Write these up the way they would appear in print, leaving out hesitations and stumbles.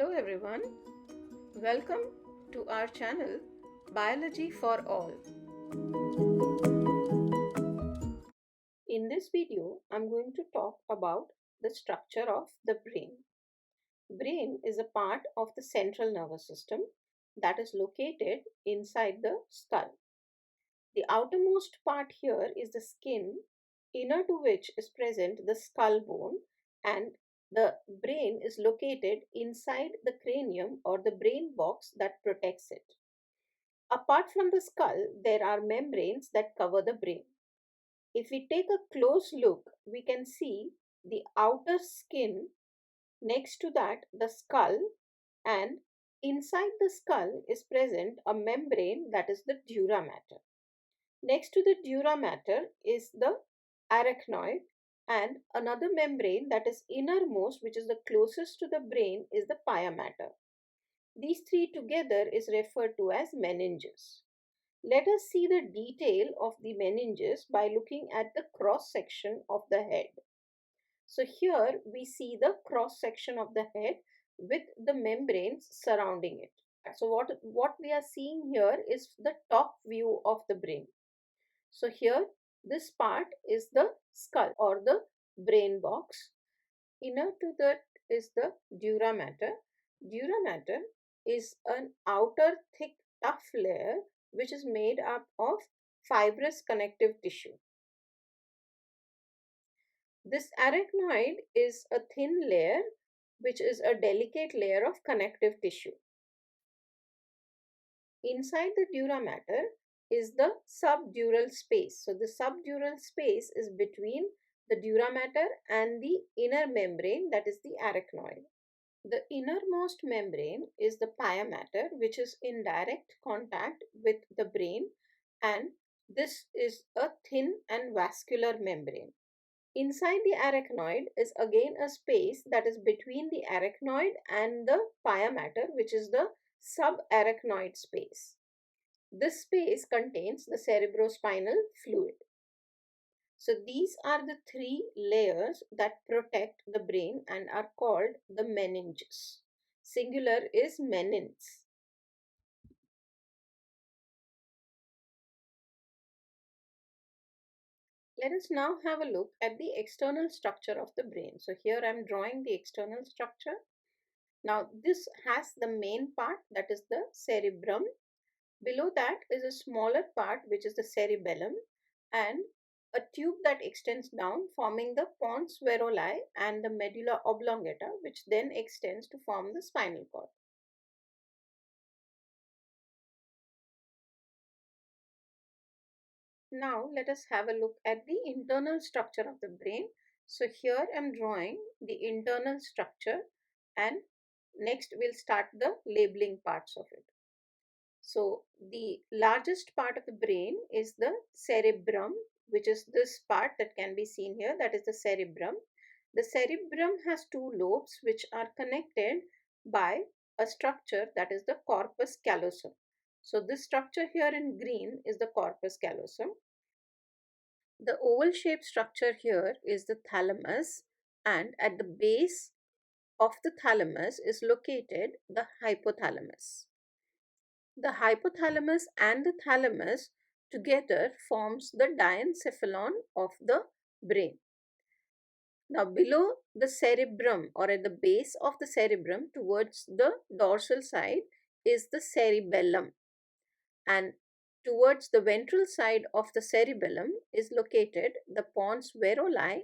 Hello everyone, welcome to our channel Biology for All. In this video, I'm going to talk about the structure of the brain. Brain is a part of the central nervous system that is located inside the skull. The outermost part here is the skin, inner to which is present the skull bone, and the brain is located inside the cranium or the brain box that protects it. Apart from the skull, there are membranes that cover the brain. If we take a close look, we can see the outer skin, next to that the skull, and inside the skull is present a membrane that is the dura mater. Next to the dura mater is the arachnoid, and another membrane that is innermost, which is the closest to the brain, is the pia mater. These three together is referred to as meninges. Let us see the detail of the meninges by looking at the cross section of the head. So here we see the cross section of the head with the membranes surrounding it. So what we are seeing here is the top view of the brain. So here this part is the skull or the brain box. Inner to that is the dura mater. Dura mater is an outer thick tough layer which is made up of fibrous connective tissue. This arachnoid is a thin layer which is a delicate layer of connective tissue. Inside the dura mater is the subdural space. So the subdural space is between the dura mater and the inner membrane, that is the arachnoid. The innermost membrane is the pia mater, which is in direct contact with the brain, and this is a thin and vascular membrane. Inside the arachnoid is again a space that is between the arachnoid and the pia mater, which is the subarachnoid space. This space contains the cerebrospinal fluid. So these are the three layers that protect the brain and are called the meninges. Singular is menins. Let us now have a look at the external structure of the brain. So here I am drawing the external structure. Now this has the main part, that is the cerebrum. Below that is a smaller part which is the cerebellum, and a tube that extends down forming the pons varolai and the medulla oblongata, which then extends to form the spinal cord. Now let us have a look at the internal structure of the brain. So here I am drawing the internal structure, and next we'll start the labeling parts of it. So the largest part of the brain is the cerebrum, which is this part that can be seen here, that is the cerebrum. The cerebrum has two lobes which are connected by a structure that is the corpus callosum. So this structure here in green is the corpus callosum. The oval shaped structure here is the thalamus, and at the base of the thalamus is located the hypothalamus. The hypothalamus and the thalamus together forms the diencephalon of the brain. Now below the cerebrum, or at the base of the cerebrum towards the dorsal side, is the cerebellum, and towards the ventral side of the cerebellum is located the pons varolai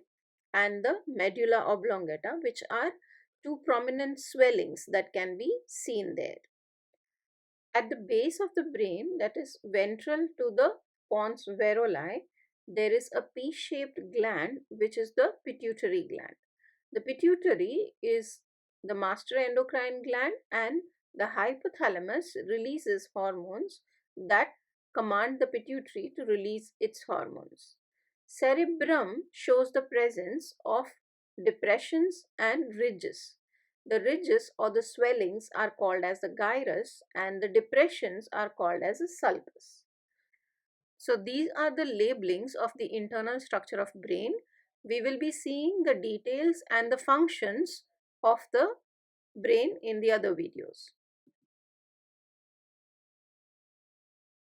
and the medulla oblongata, which are two prominent swellings that can be seen there. At the base of the brain, that is ventral to the pons varolai, there is a pea-shaped gland which is the pituitary gland. The pituitary is the master endocrine gland, and the hypothalamus releases hormones that command the pituitary to release its hormones. Cerebrum shows the presence of depressions and ridges. The ridges or the swellings are called as the gyrus, and the depressions are called as the sulcus. So these are the labelings of the internal structure of brain. We will be seeing the details and the functions of the brain in the other videos.